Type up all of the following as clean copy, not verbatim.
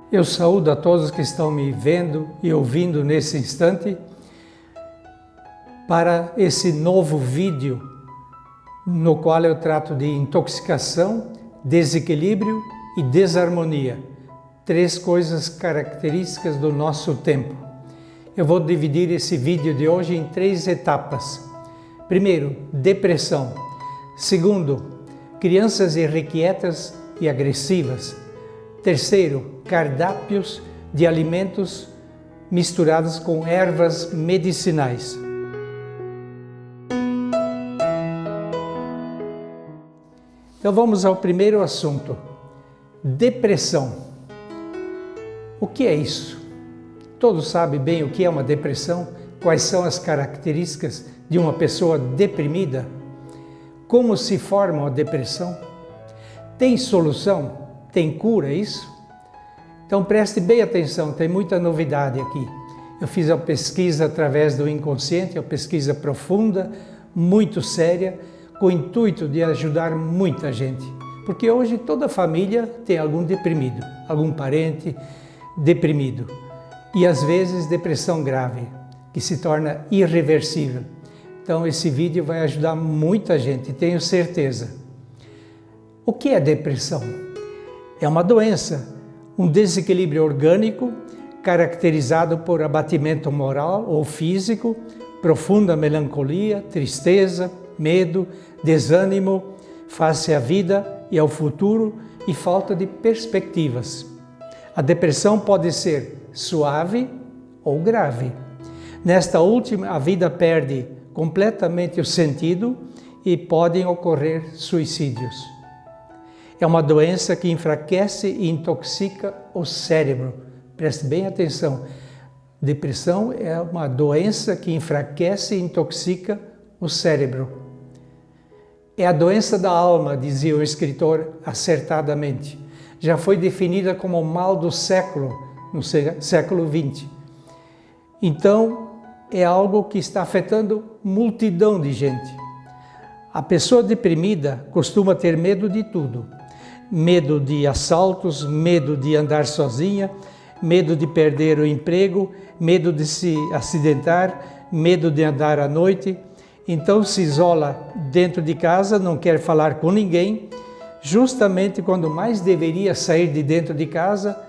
Eu saúdo a todos que estão me vendo e ouvindo nesse instante para esse novo vídeo no qual eu trato de intoxicação, desequilíbrio e desarmonia. Três coisas características do nosso tempo. Eu vou dividir esse vídeo de hoje em três etapas. Primeiro, depressão. Segundo, crianças irrequietas e agressivas. Terceiro, cardápios de alimentos misturados com ervas medicinais. Então vamos ao primeiro assunto, depressão. O que é isso? Todos sabem bem o que é uma depressão? Quais são as características de uma pessoa deprimida? Como se forma a depressão? Tem solução? Tem cura isso? Então preste bem atenção, tem muita novidade aqui. Eu fiz a pesquisa através do inconsciente, uma pesquisa profunda, muito séria, com o intuito de ajudar muita gente. Porque hoje toda família tem algum deprimido, algum parente deprimido. E às vezes depressão grave, que se torna irreversível. Então esse vídeo vai ajudar muita gente, tenho certeza. O que é depressão? É uma doença, um desequilíbrio orgânico caracterizado por abatimento moral ou físico, profunda melancolia, tristeza, medo, desânimo face à vida e ao futuro e falta de perspectivas. A depressão pode ser suave ou grave. Nesta última, a vida perde completamente o sentido e podem ocorrer suicídios. É uma doença que enfraquece e intoxica o cérebro. Preste bem atenção. Depressão é uma doença que enfraquece e intoxica o cérebro. É a doença da alma, dizia o escritor acertadamente. Já foi definida como o mal do século, no século XX. Então, é algo que está afetando multidão de gente. A pessoa deprimida costuma ter medo de tudo. Medo de assaltos, medo de andar sozinha, medo de perder o emprego, medo de se acidentar, medo de andar à noite. Então se isola dentro de casa, não quer falar com ninguém, justamente quando mais deveria sair de dentro de casa,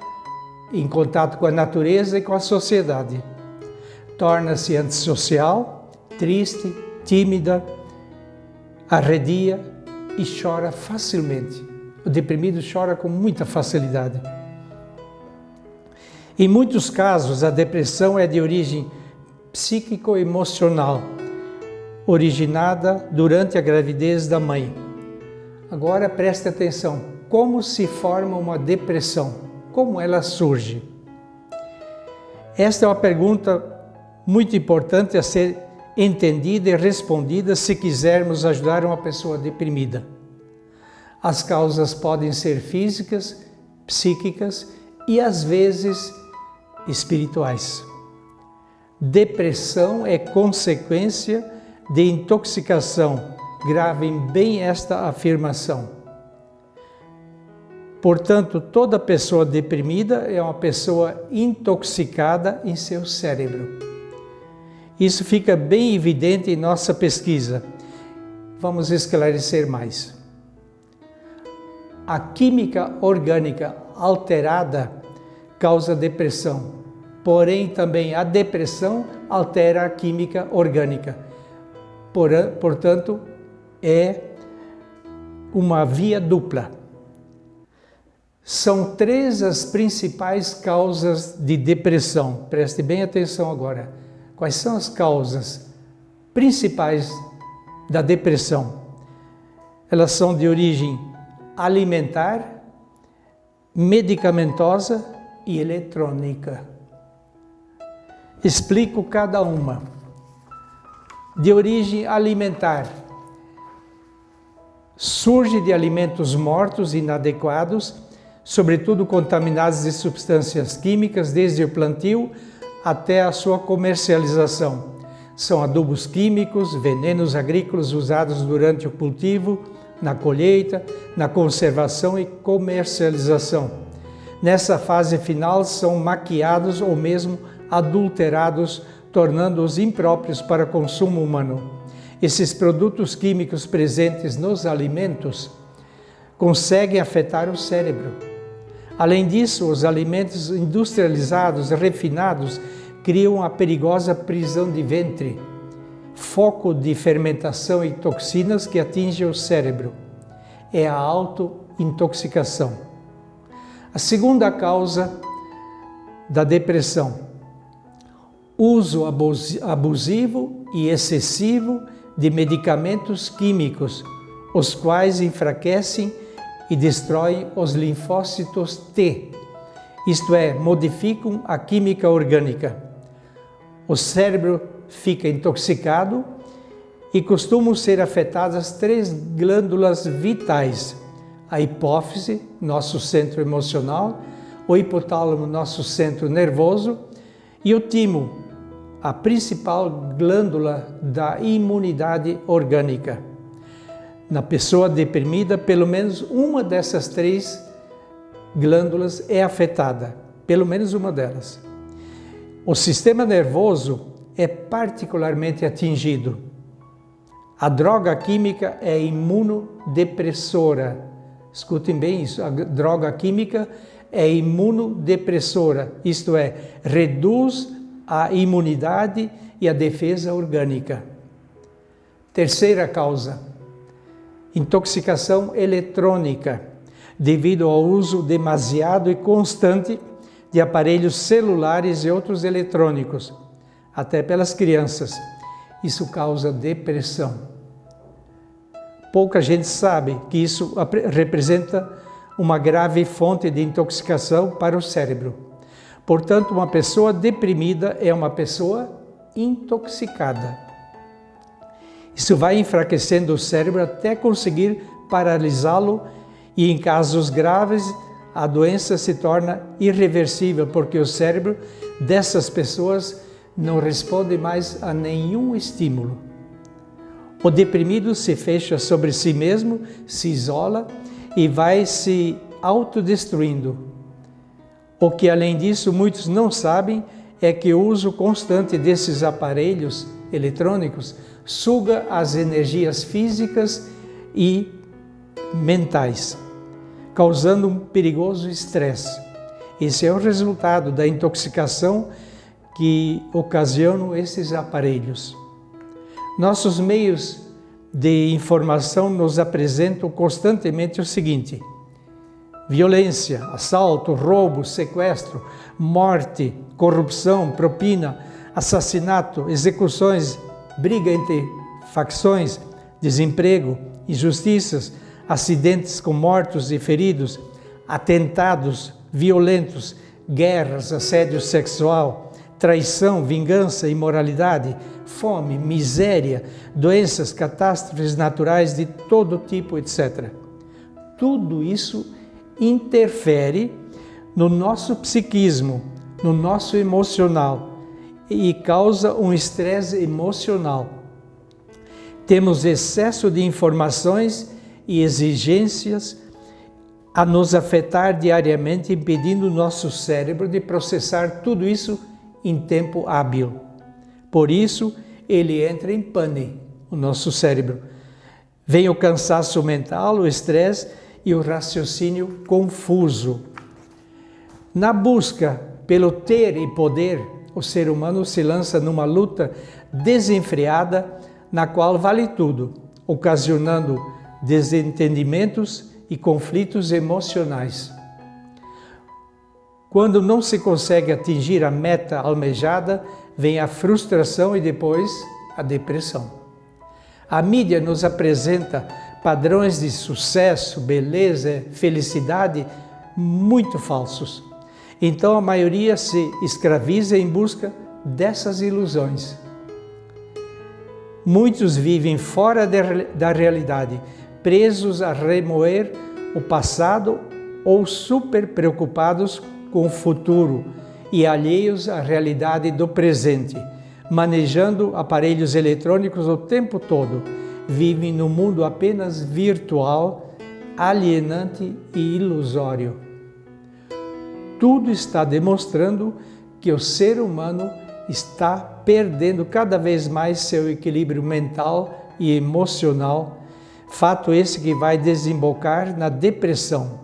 em contato com a natureza e com a sociedade. Torna-se antissocial, triste, tímida, arredia e chora facilmente. O deprimido chora com muita facilidade. Em muitos casos, a depressão é de origem psíquico-emocional, originada durante a gravidez da mãe. Agora preste atenção, como se forma uma depressão? Como ela surge? Esta é uma pergunta muito importante a ser entendida e respondida se quisermos ajudar uma pessoa deprimida. As causas podem ser físicas, psíquicas e às vezes espirituais. Depressão é consequência de intoxicação. Gravem bem esta afirmação. Portanto, toda pessoa deprimida é uma pessoa intoxicada em seu cérebro. Isso fica bem evidente em nossa pesquisa. Vamos esclarecer mais. A química orgânica alterada causa depressão, porém também a depressão altera a química orgânica. Portanto, é uma via dupla. São três as principais causas de depressão. Preste bem atenção agora. Quais são as causas principais da depressão? Elas são de origem alimentar, medicamentosa e eletrônica. Explico cada uma. De origem alimentar, surge de alimentos mortos inadequados, sobretudo contaminados de substâncias químicas, desde o plantio até a sua comercialização. São adubos químicos, venenos agrícolas usados durante o cultivo, na colheita, na conservação e comercialização. Nessa fase final são maquiados ou mesmo adulterados, tornando-os impróprios para consumo humano. Esses produtos químicos presentes nos alimentos conseguem afetar o cérebro. Além disso, os alimentos industrializados, refinados, criam a perigosa prisão de ventre, foco de fermentação e toxinas que atinge o cérebro. É a autointoxicação. A segunda causa da depressão: uso abusivo e excessivo de medicamentos químicos, os quais enfraquecem e destroem os linfócitos T, isto é, modificam a química orgânica. O cérebro fica intoxicado e costumam ser afetadas 3 glândulas vitais: a hipófise, nosso centro emocional, o hipotálamo, nosso centro nervoso, e o timo, a principal glândula da imunidade orgânica. Na pessoa deprimida, pelo menos uma dessas 3 glândulas é afetada, pelo menos uma delas. O sistema nervoso é particularmente atingido. A droga química é imunodepressora. Escutem bem isso, a droga química é imunodepressora, isto é, reduz a imunidade e a defesa orgânica. Terceira causa: intoxicação eletrônica, devido ao uso demasiado e constante de aparelhos celulares e outros eletrônicos, até pelas crianças. Isso causa depressão. Pouca gente sabe que isso representa uma grave fonte de intoxicação para o cérebro. Portanto, uma pessoa deprimida é uma pessoa intoxicada. Isso vai enfraquecendo o cérebro até conseguir paralisá-lo e, em casos graves, a doença se torna irreversível, porque o cérebro dessas pessoas não responde mais a nenhum estímulo. O deprimido se fecha sobre si mesmo, se isola e vai se autodestruindo. O que, além disso, muitos não sabem é que o uso constante desses aparelhos eletrônicos suga as energias físicas e mentais, causando um perigoso estresse. Esse é o resultado da intoxicação que ocasionam esses aparelhos. Nossos meios de informação nos apresentam constantemente o seguinte: violência, assalto, roubo, sequestro, morte, corrupção, propina, assassinato, execuções, briga entre facções, desemprego, injustiças, acidentes com mortos e feridos, atentados violentos, guerras, assédio sexual, traição, vingança, imoralidade, fome, miséria, doenças, catástrofes naturais de todo tipo, etc. Tudo isso interfere no nosso psiquismo, no nosso emocional e causa um estresse emocional. Temos excesso de informações e exigências a nos afetar diariamente, impedindo o nosso cérebro de processar tudo isso em tempo hábil. Por isso, ele entra em pane, o nosso cérebro. Vem o cansaço mental, o estresse e o raciocínio confuso. Na busca pelo ter e poder, o ser humano se lança numa luta desenfreada na qual vale tudo, ocasionando desentendimentos e conflitos emocionais. Quando não se consegue atingir a meta almejada, vem a frustração e depois a depressão. A mídia nos apresenta padrões de sucesso, beleza, felicidade muito falsos. Então a maioria se escraviza em busca dessas ilusões. Muitos vivem fora da realidade, presos a remoer o passado ou super preocupados com o futuro e alheios à realidade do presente, manejando aparelhos eletrônicos o tempo todo. Vivem num mundo apenas virtual, alienante e ilusório. tudo está demonstrando que o ser humano está perdendo cada vez mais seu equilíbrio mental e emocional, fato esse que vai desembocar na depressão.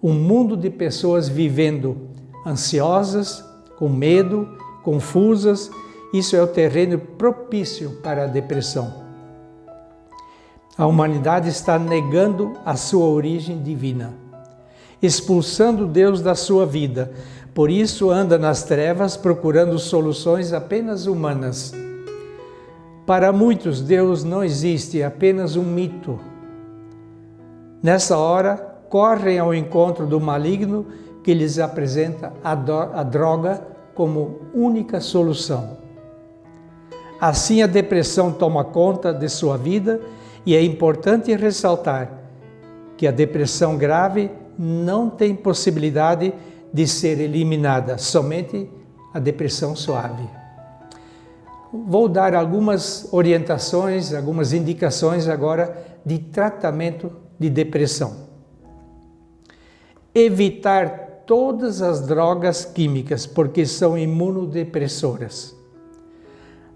Um mundo de pessoas vivendo ansiosas, com medo, confusas, isso é o terreno propício para a depressão. A humanidade está negando a sua origem divina, expulsando Deus da sua vida. Por isso anda nas trevas procurando soluções apenas humanas. Para muitos, Deus não existe, é apenas um mito. Nessa hora, correm ao encontro do maligno que lhes apresenta a droga como única solução. Assim, a depressão toma conta de sua vida e é importante ressaltar que a depressão grave não tem possibilidade de ser eliminada, somente a depressão suave. Vou dar algumas orientações, algumas indicações agora de tratamento de depressão. Evitar todas as drogas químicas, porque são imunodepressoras.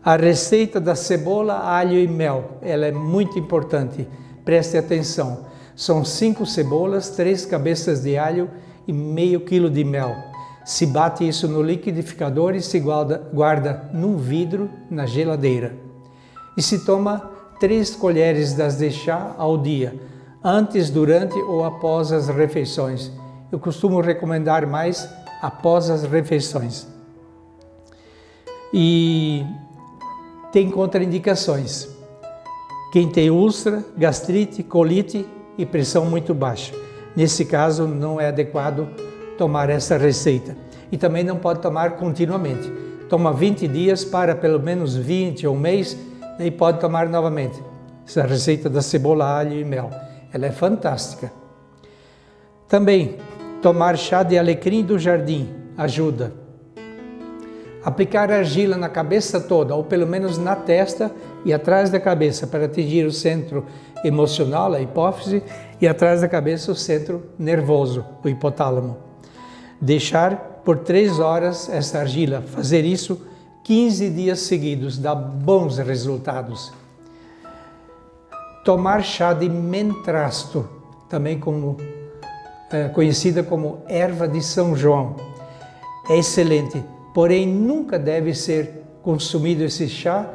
A receita da cebola, alho e mel, ela é muito importante, preste atenção. São 5 cebolas, 3 cabeças de alho e meio quilo de mel. Se bate isso no liquidificador e se guarda num vidro na geladeira. E se toma 3 colheres das de chá ao dia, antes, durante ou após as refeições. Eu costumo recomendar mais após as refeições. E tem contraindicações. Quem tem úlcera, gastrite, colite e pressão muito baixa. Nesse caso, não é adequado tomar essa receita. E também não pode tomar continuamente. Toma 20 dias, para pelo menos 20 ou um mês, e pode tomar novamente. Essa receita da cebola, alho e mel. Ela é fantástica. Também, tomar chá de alecrim do jardim ajuda. Aplicar argila na cabeça toda, ou pelo menos na testa e atrás da cabeça, para atingir o centro emocional, a hipófise, e atrás da cabeça o centro nervoso, o hipotálamo. Deixar por 3 horas essa argila, fazer isso 15 dias seguidos, dá bons resultados. Tomar chá de mentrasto, também conhecida como erva de São João, é excelente. Porém, nunca deve ser consumido esse chá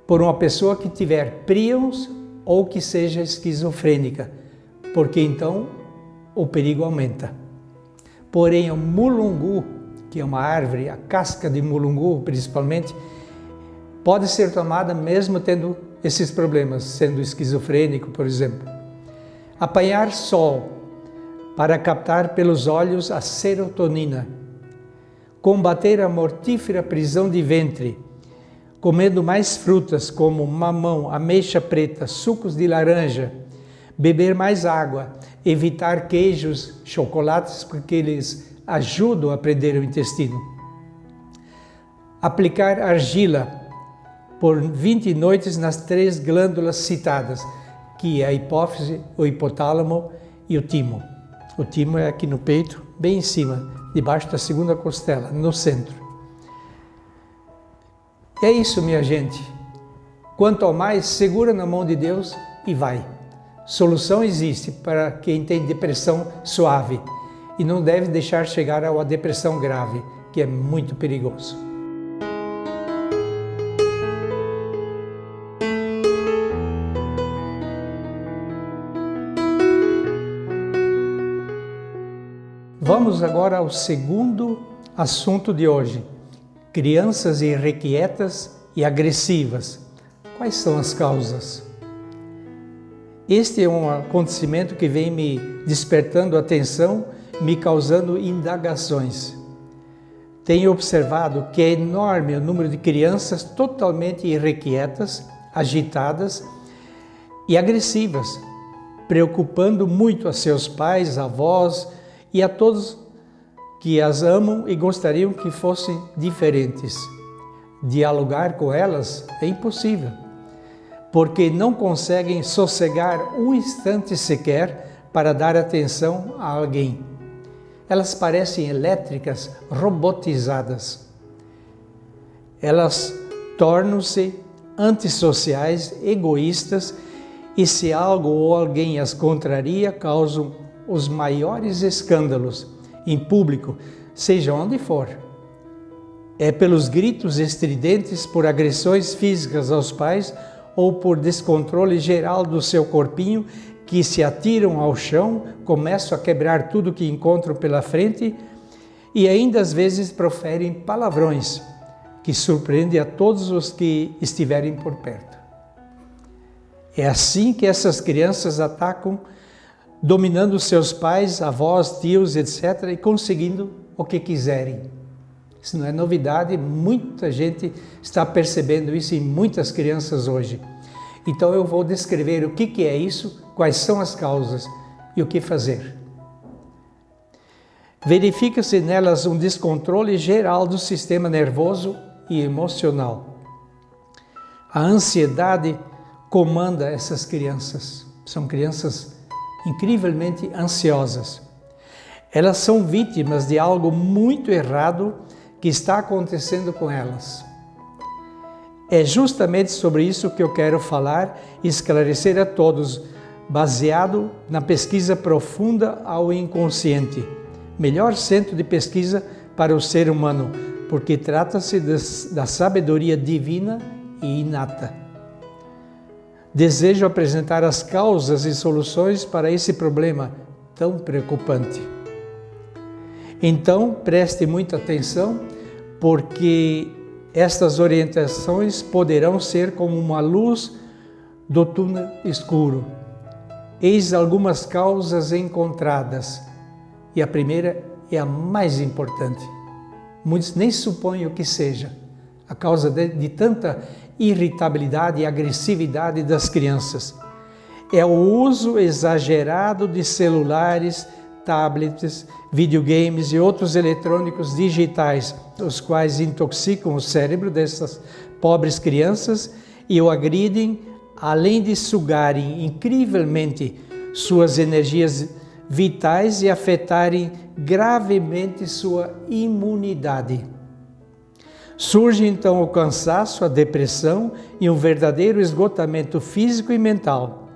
por uma pessoa que tiver prions ou que seja esquizofrênica, porque então o perigo aumenta. Porém, o mulungu, que é uma árvore, a casca de mulungu principalmente, pode ser tomada mesmo tendo esses problemas, sendo esquizofrênico, por exemplo. Apanhar sol para captar pelos olhos a serotonina. Combater a mortífera prisão de ventre, comendo mais frutas como mamão, ameixa preta, sucos de laranja, beber mais água, evitar queijos, chocolates, porque eles ajudam a prender o intestino. Aplicar argila por 20 noites nas 3 glândulas citadas, que é a hipófise, o hipotálamo e o timo. O timo é aqui no peito, bem em cima, debaixo da 2ª costela, no centro. É isso, minha gente. Quanto ao mais, segura na mão de Deus e vai. Solução existe para quem tem depressão suave e não deve deixar chegar a uma depressão grave, que é muito perigoso. Vamos agora ao segundo assunto de hoje. Crianças irrequietas e agressivas. Quais são as causas? Este é um acontecimento que vem me despertando atenção, me causando indagações. Tenho observado que é enorme o número de crianças totalmente irrequietas, agitadas e agressivas, preocupando muito a seus pais, avós e a todos que as amam e gostariam que fossem diferentes. Dialogar com elas é impossível, porque não conseguem sossegar um instante sequer para dar atenção a alguém. elas parecem elétricas, robotizadas. Elas tornam-se antissociais, egoístas, e se algo ou alguém as contraria, causam os maiores escândalos em público, seja onde for. É pelos gritos estridentes, por agressões físicas aos pais ou por descontrole geral do seu corpinho, que se atiram ao chão, começam a quebrar tudo que encontram pela frente e ainda às vezes proferem palavrões que surpreendem a todos os que estiverem por perto. É assim que essas crianças atacam, dominando seus pais, avós, tios, etc., e conseguindo o que quiserem. Isso não é novidade, muita gente está percebendo isso em muitas crianças hoje. Então eu vou descrever o que é isso, quais são as causas e o que fazer. Verifica-se nelas um descontrole geral do sistema nervoso e emocional. A ansiedade comanda essas crianças. São crianças incrivelmente ansiosas. Elas são vítimas de algo muito errado que está acontecendo com elas. É justamente sobre isso que eu quero falar e esclarecer a todos, baseado na pesquisa profunda ao inconsciente, melhor centro de pesquisa para o ser humano, porque trata-se da sabedoria divina e inata. Desejo apresentar as causas e soluções para esse problema tão preocupante. Então, preste muita atenção, porque estas orientações poderão ser como uma luz do túnel escuro. Eis algumas causas encontradas, e a primeira é a mais importante. Muitos nem supõem o que seja a causa de tanta irritabilidade e agressividade das crianças. É o uso exagerado de celulares, tablets, videogames e outros eletrônicos digitais, os quais intoxicam o cérebro dessas pobres crianças e o agridem, além de sugarem incrivelmente suas energias vitais e afetarem gravemente sua imunidade. Surge então o cansaço, a depressão e um verdadeiro esgotamento físico e mental.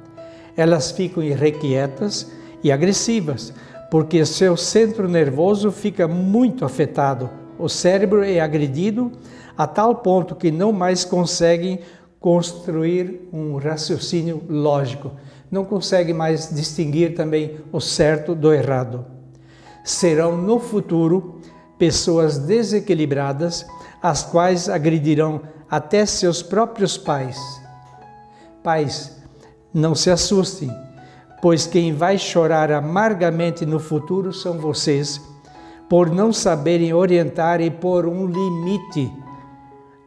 Elas ficam irrequietas e agressivas, porque seu centro nervoso fica muito afetado. O cérebro é agredido a tal ponto que não mais conseguem construir um raciocínio lógico. Não conseguem mais distinguir também o certo do errado. Serão no futuro pessoas desequilibradas, as quais agredirão até seus próprios pais. Pais, não se assustem, pois quem vai chorar amargamente no futuro são vocês, por não saberem orientar e pôr um limite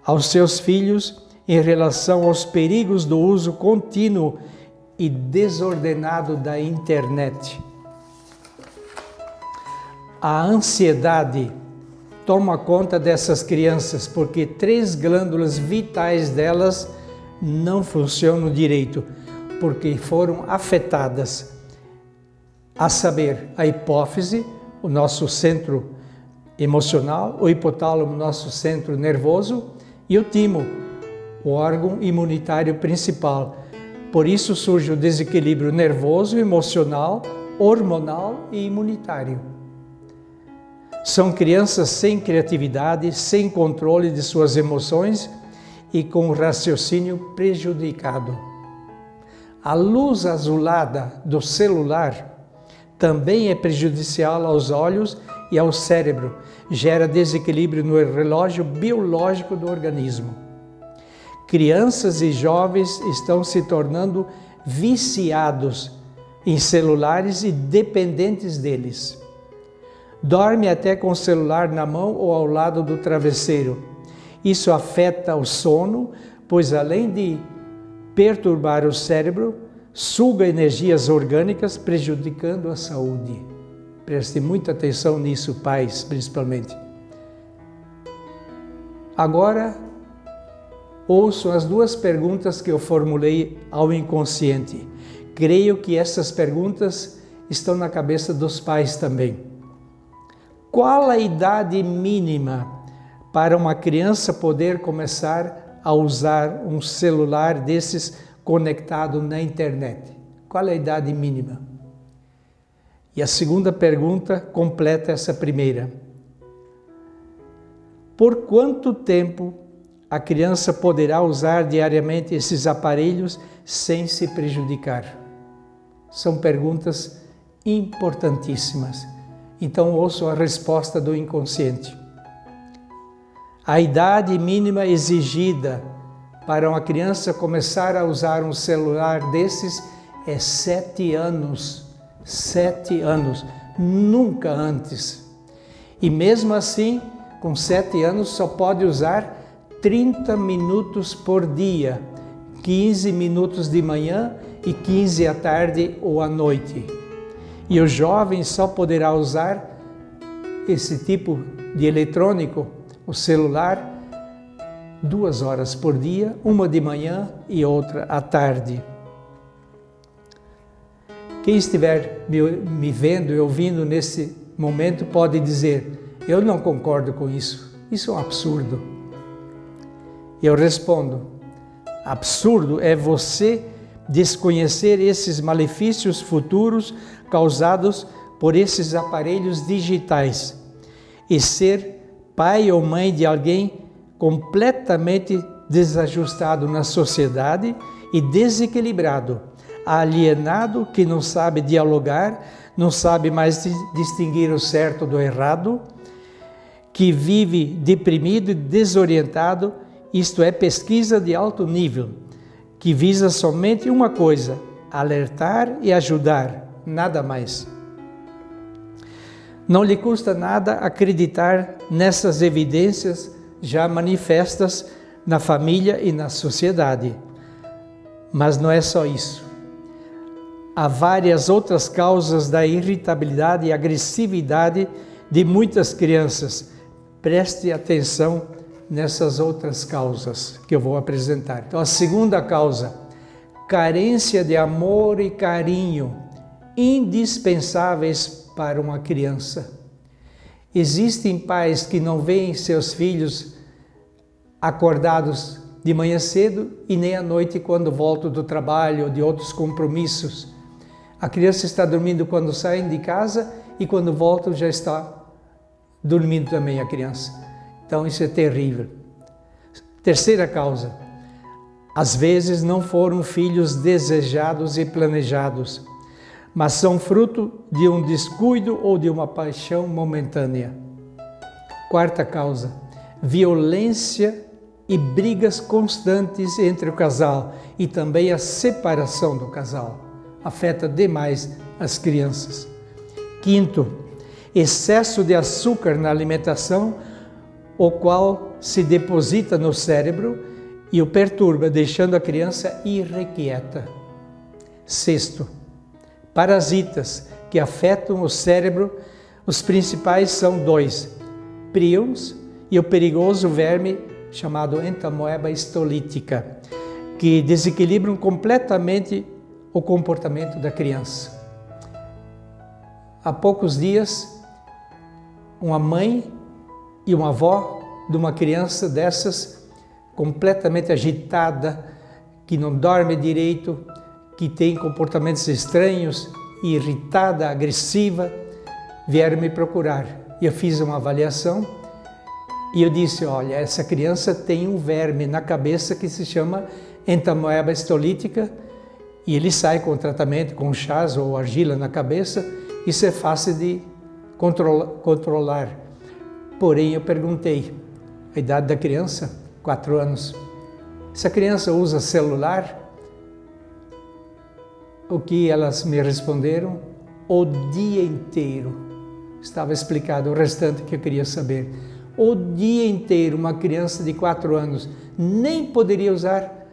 aos seus filhos em relação aos perigos do uso contínuo e desordenado da internet. A ansiedade toma conta dessas crianças porque 3 glândulas vitais delas não funcionam direito, porque foram afetadas, a saber, a hipófise, o nosso centro emocional, o hipotálamo, nosso centro nervoso, e o timo, o órgão imunitário principal. Por isso surge o desequilíbrio nervoso, emocional, hormonal e imunitário. São crianças sem criatividade, sem controle de suas emoções e com o raciocínio prejudicado. A luz azulada do celular também é prejudicial aos olhos e ao cérebro, gera desequilíbrio no relógio biológico do organismo. Crianças e jovens estão se tornando viciados em celulares e dependentes deles. Dorme até com o celular na mão ou ao lado do travesseiro. Isso afeta o sono, pois além de perturbar o cérebro, suga energias orgânicas, prejudicando a saúde. Preste muita atenção nisso, pais, principalmente. Agora, ouçam as 2 perguntas que eu formulei ao inconsciente. Creio que essas perguntas estão na cabeça dos pais também. Qual a idade mínima para uma criança poder começar a usar um celular desses conectado na internet? Qual é a idade mínima? E a segunda pergunta completa essa primeira. Por quanto tempo a criança poderá usar diariamente esses aparelhos sem se prejudicar? São perguntas importantíssimas. Então ouço a resposta do inconsciente. A idade mínima exigida para uma criança começar a usar um celular desses é 7 anos. 7 anos, nunca antes. E mesmo assim, com 7 anos, só pode usar 30 minutos por dia, 15 minutos de manhã e 15 à tarde ou à noite. E o jovem só poderá usar esse tipo de eletrônico, o celular, 2 horas por dia, uma de manhã e outra à tarde. Quem estiver me vendo e ouvindo nesse momento pode dizer: eu não concordo com isso, isso é um absurdo. Eu respondo: absurdo é você desconhecer esses malefícios futuros causados por esses aparelhos digitais e ser pai ou mãe de alguém completamente desajustado na sociedade e desequilibrado, alienado, que não sabe dialogar, não sabe mais distinguir o certo do errado, que vive deprimido e desorientado, isto é, pesquisa de alto nível, que visa somente uma coisa: alertar e ajudar, nada mais. Não lhe custa nada acreditar nessas evidências já manifestas na família e na sociedade. Mas não é só isso. Há várias outras causas da irritabilidade e agressividade de muitas crianças. Preste atenção nessas outras causas que eu vou apresentar. Então, a segunda causa, carência de amor e carinho, indispensáveis para uma criança. Existem pais que não veem seus filhos acordados de manhã cedo e nem à noite quando voltam do trabalho ou de outros compromissos. A criança está dormindo quando saem de casa e quando voltam já está dormindo também a criança. Então isso é terrível. Terceira causa, às vezes não foram filhos desejados e planejados, mas são fruto de um descuido ou de uma paixão momentânea. Quarta causa, violência e brigas constantes entre o casal e também a separação do casal. Afeta demais as crianças. Quinto, excesso de açúcar na alimentação, o qual se deposita no cérebro e o perturba, deixando a criança irrequieta. Sexto, parasitas que afetam o cérebro. Os principais são 2, prions e o perigoso verme chamado Entamoeba histolytica, que desequilibram completamente o comportamento da criança. Há poucos dias, uma mãe e uma avó de uma criança dessas, completamente agitada, que não dorme direito, que tem comportamentos estranhos, irritada, agressiva, vieram me procurar. Eu fiz uma avaliação e eu disse: olha, essa criança tem um verme na cabeça que se chama Entamoeba histolytica, e ele sai com tratamento, com chás ou argila na cabeça. Isso é fácil de controlar. Porém, eu perguntei a idade da criança, 4 anos. Se a criança usa celular, o que elas me responderam? O dia inteiro. Estava explicado o restante que eu queria saber. O dia inteiro, uma criança de 4 anos nem poderia usar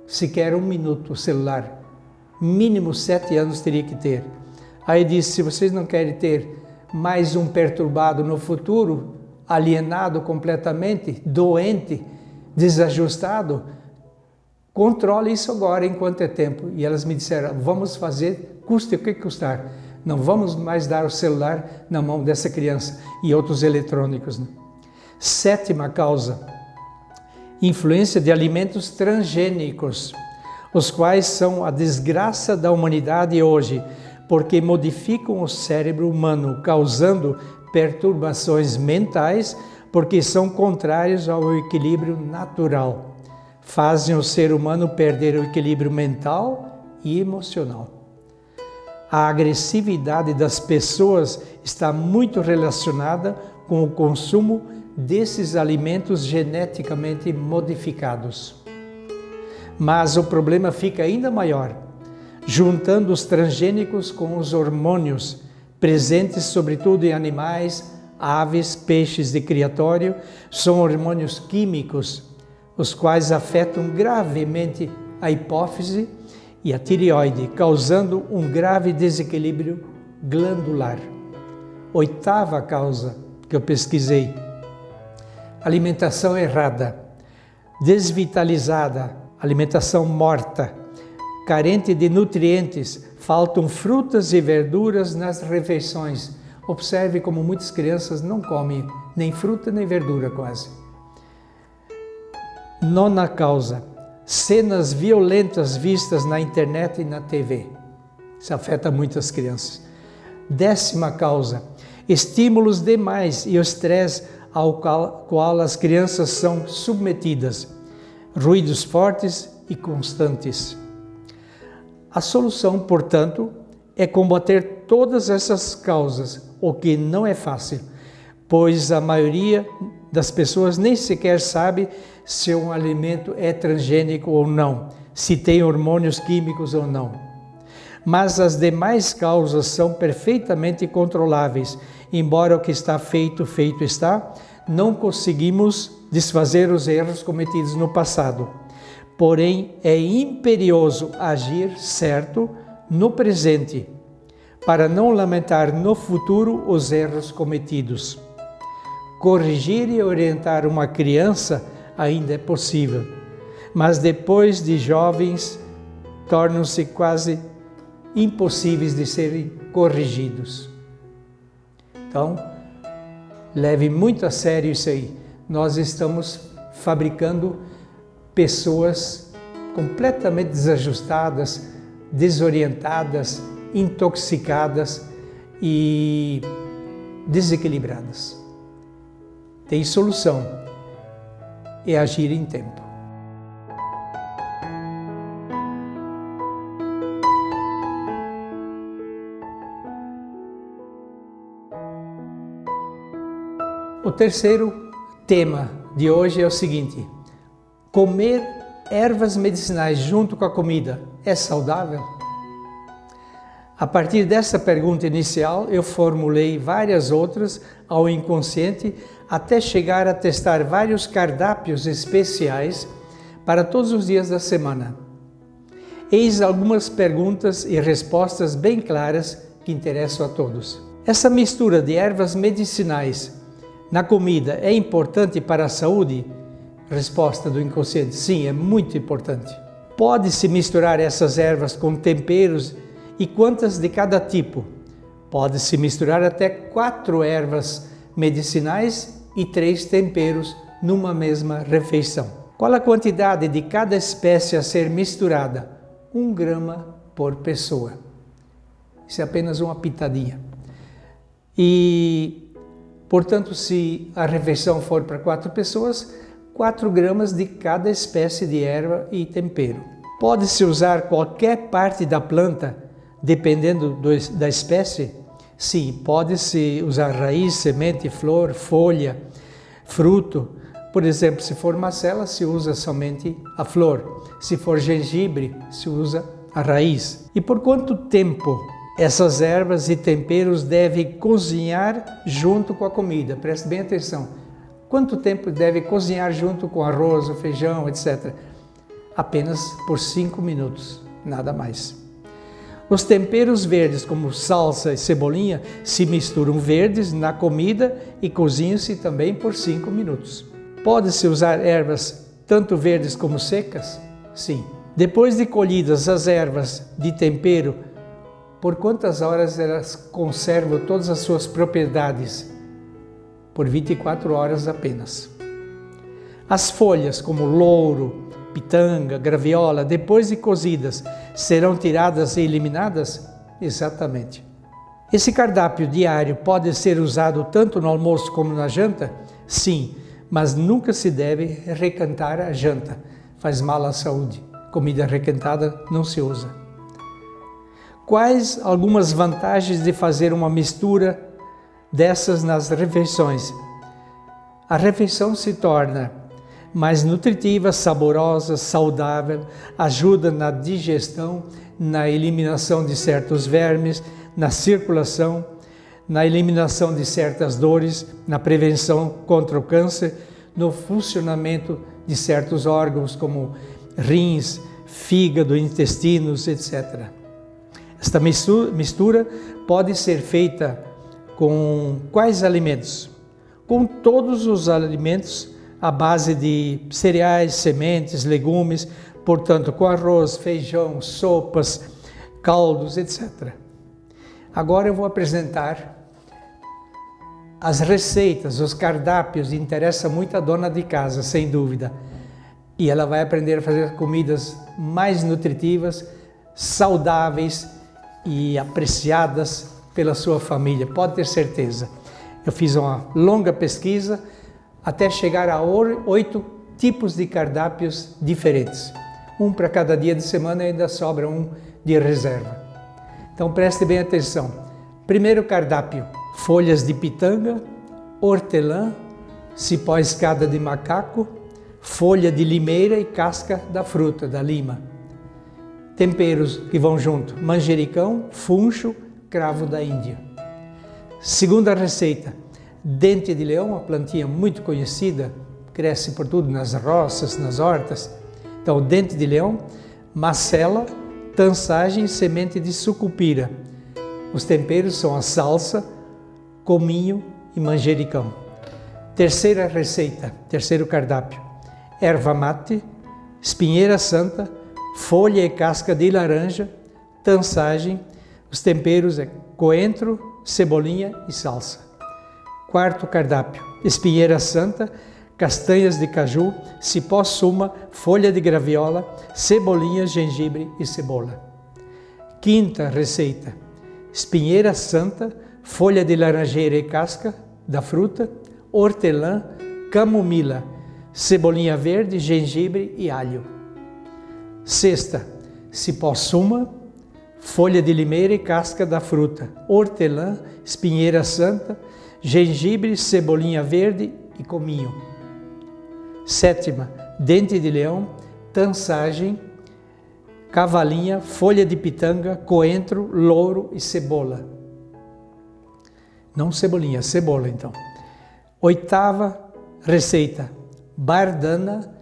sequer 1 minuto o celular. Mínimo 7 anos teria que ter. Aí eu disse: se vocês não querem ter mais um perturbado no futuro, alienado completamente, doente, desajustado, controle isso agora enquanto é tempo. E elas me disseram: vamos fazer, custe o que custar. Não vamos mais dar o celular na mão dessa criança e outros eletrônicos. 7ª causa, influência de alimentos transgênicos, os quais são a desgraça da humanidade hoje, porque modificam o cérebro humano, causando perturbações mentais, porque são contrários ao equilíbrio natural. Fazem o ser humano perder o equilíbrio mental e emocional. A agressividade das pessoas está muito relacionada com o consumo desses alimentos geneticamente modificados. Mas o problema fica ainda maior, juntando os transgênicos com os hormônios, presentes sobretudo em animais, aves, peixes de criatório. São hormônios químicos, os quais afetam gravemente a hipófise e a tireoide, causando um grave desequilíbrio glandular. 8ª causa que eu pesquisei: alimentação errada, desvitalizada, alimentação morta, carente de nutrientes, faltam frutas e verduras nas refeições. Observe como muitas crianças não comem nem fruta nem verdura quase. 9ª causa, cenas violentas vistas na internet e na TV. Isso afeta muitas crianças. 10ª causa, estímulos demais e o estresse ao qual as crianças são submetidas, ruídos fortes e constantes. A solução, portanto, é combater todas essas causas, o que não é fácil, pois a maioria das pessoas nem sequer sabe se um alimento é transgênico ou não, se tem hormônios químicos ou não. Mas as demais causas são perfeitamente controláveis. Embora o que está feito, feito está, não conseguimos desfazer os erros cometidos no passado. Porém, é imperioso agir certo no presente, para não lamentar no futuro os erros cometidos. Corrigir e orientar uma criança ainda é possível, mas depois de jovens, tornam-se quase impossíveis de serem corrigidos. Então, leve muito a sério isso aí. Nós estamos fabricando pessoas completamente desajustadas, desorientadas, intoxicadas e desequilibradas. Tem solução, é agir em tempo. O terceiro tema de hoje é o seguinte: comer ervas medicinais junto com a comida é saudável? A partir dessa pergunta inicial, eu formulei várias outras ao inconsciente até chegar a testar vários cardápios especiais para todos os dias da semana. Eis algumas perguntas e respostas bem claras que interessam a todos. Essa mistura de ervas medicinais na comida é importante para a saúde? Resposta do inconsciente: sim, é muito importante. Pode-se misturar essas ervas com temperos e quantas de cada tipo? Pode-se misturar até 4 ervas medicinais e 3 temperos numa mesma refeição. Qual a quantidade de cada espécie a ser misturada? 1 grama por pessoa. Isso é apenas uma pitadinha. E, portanto, se a refeição for para 4 pessoas, 4 gramas de cada espécie de erva e tempero. Pode-se usar qualquer parte da planta, dependendo da espécie? Sim, pode-se usar raiz, semente, flor, folha, fruto. Por exemplo, se for macela, se usa somente a flor. Se for gengibre, se usa a raiz. E por quanto tempo essas ervas e temperos devem cozinhar junto com a comida? Preste bem atenção. Quanto tempo deve cozinhar junto com arroz, o feijão, etc.? Apenas por 5 minutos, nada mais. Os temperos verdes, como salsa e cebolinha, se misturam verdes na comida e cozinham-se também por 5 minutos. Pode-se usar ervas tanto verdes como secas? Sim. Depois de colhidas as ervas de tempero, Por quantas horas elas conservam todas as suas propriedades? Por 24 horas apenas. As folhas, como louro, pitanga, graviola, depois de cozidas, serão tiradas e eliminadas? Exatamente. Esse cardápio diário pode ser usado tanto no almoço como na janta? Sim, mas nunca se deve requentar a janta. Faz mal à saúde. Comida requentada não se usa. Quais algumas vantagens de fazer uma mistura dessas nas refeições? A refeição se torna mais nutritiva, saborosa, saudável, ajuda na digestão, na eliminação de certos vermes, na circulação, na eliminação de certas dores, na prevenção contra o câncer, no funcionamento de certos órgãos como rins, fígado, intestinos, etc. Esta mistura pode ser feita com quais alimentos? Com todos os alimentos à base de cereais, sementes, legumes, portanto com arroz, feijão, sopas, caldos, etc. Agora eu vou apresentar as receitas, os cardápios, interessa muito a dona de casa, sem dúvida. E ela vai aprender a fazer comidas mais nutritivas, saudáveis e apreciadas pela sua família, pode ter certeza. Eu fiz uma longa pesquisa até chegar a 8 tipos de cardápios diferentes. Um para cada dia de semana e ainda sobra um de reserva. Então preste bem atenção. Primeiro cardápio: folhas de pitanga, hortelã, cipó escada de macaco, folha de limeira e casca da fruta, da lima. Temperos que vão junto: manjericão, funcho, cravo da Índia. Segunda receita: dente de leão, uma plantinha muito conhecida, cresce por tudo, nas roças, nas hortas. Então, dente de leão, macela, tansagem, semente de sucupira. Os temperos são a salsa, cominho e manjericão. Terceira receita, terceiro cardápio: erva mate, espinheira santa, folha e casca de laranja, tansagem. Os temperos é coentro, cebolinha e salsa. Quarto cardápio: espinheira santa, castanhas de caju, cipó suma, folha de graviola, cebolinha, gengibre e cebola. Quinta receita: espinheira santa, folha de laranjeira e casca da fruta, hortelã, camomila, cebolinha verde, gengibre e alho. Sexta: cipó suma, folha de limeira e casca da fruta, hortelã, espinheira santa, gengibre, cebolinha verde e cominho. Sétima: dente de leão, tansagem, cavalinha, folha de pitanga, coentro, louro e cebola. Não cebolinha, cebola então. Oitava receita: bardana,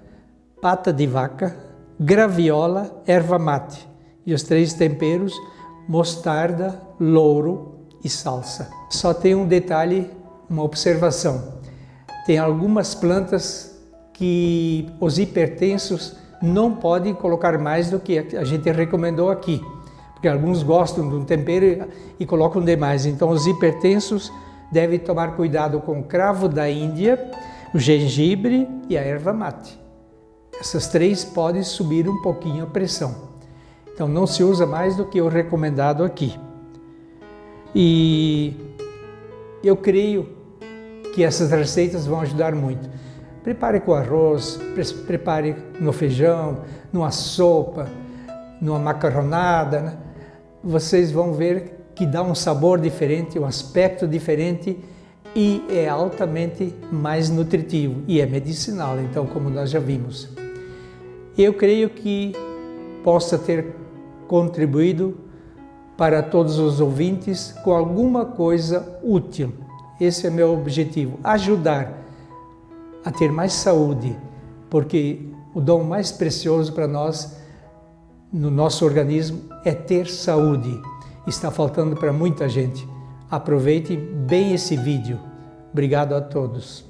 pata de vaca, graviola, erva mate. E os 3 temperos: mostarda, louro e salsa. Só tem um detalhe, uma observação. Tem algumas plantas que os hipertensos não podem colocar mais do que a gente recomendou aqui. Porque alguns gostam de um tempero e colocam demais. Então os hipertensos devem tomar cuidado com o cravo da Índia, o gengibre e a erva mate. Essas 3 podem subir um pouquinho a pressão. Então não se usa mais do que o recomendado aqui. E eu creio que essas receitas vão ajudar muito. Prepare com arroz, prepare no feijão, numa sopa, numa macarronada, né? Vocês vão ver que dá um sabor diferente, um aspecto diferente e é altamente mais nutritivo e é medicinal, então, como nós já vimos. Eu creio que possa ter contribuído para todos os ouvintes com alguma coisa útil. Esse é meu objetivo, ajudar a ter mais saúde, porque o dom mais precioso para nós, no nosso organismo, é ter saúde. Está faltando para muita gente. Aproveite bem esse vídeo. Obrigado a todos.